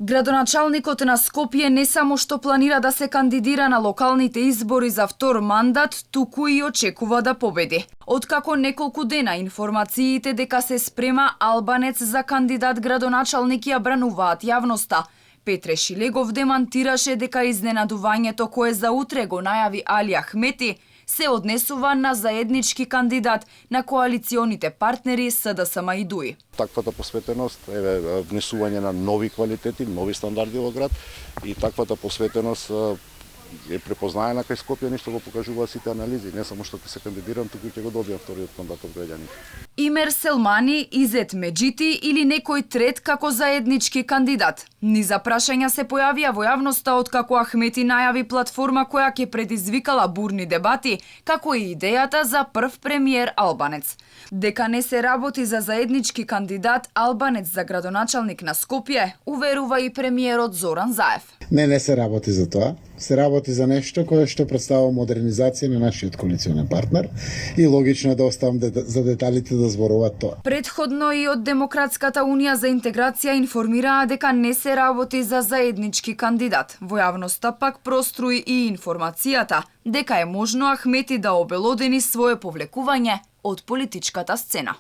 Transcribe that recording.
Градоначалникот на Скопје не само што планира да се кандидира на локалните избори за втор мандат, туку и очекува да победи. Откако неколку дена информациите дека се спрема албанец за кандидат градоначалник ја брануваат јавноста, Петре Шилегов демантираше дека изненадувањето кое за утре го најави Али Ахмети се однесува на заеднички кандидат на коалиционите партнери СДСМ и ДУИ. Таквата посветеност е внесување на нови квалитети, нови стандарди во град и таквата посветеност е препознаена кај Скопје, нешто го покажуваат сите анализи, не само што ќе се кандидирам, туку ќе го добијам вториот мандат од граѓаните. Имер Селмани, Изет Меджити или некој трет како заеднички кандидат. Низа прашања се појавија во јавноста откако Ахмети најави платформа која ќе предизвикала бурни дебати, како и идејата за прв премиер албанец. Дека не се работи за заеднички кандидат албанец за градоначалник на Скопје, уверува и премиерот Зоран Заев. Не се работи за тоа. Се работи за нешто кое што представува модернизација на нашиот коалиционен партнер и логично е да оставам за деталите да зборуваат тоа. Предходно и од Демократската унија за интеграција информираа дека не се работи за заеднички кандидат. Во јавноста пак проструи и информацијата дека е можно Ахмети да обелодени свое повлекување од политичката сцена.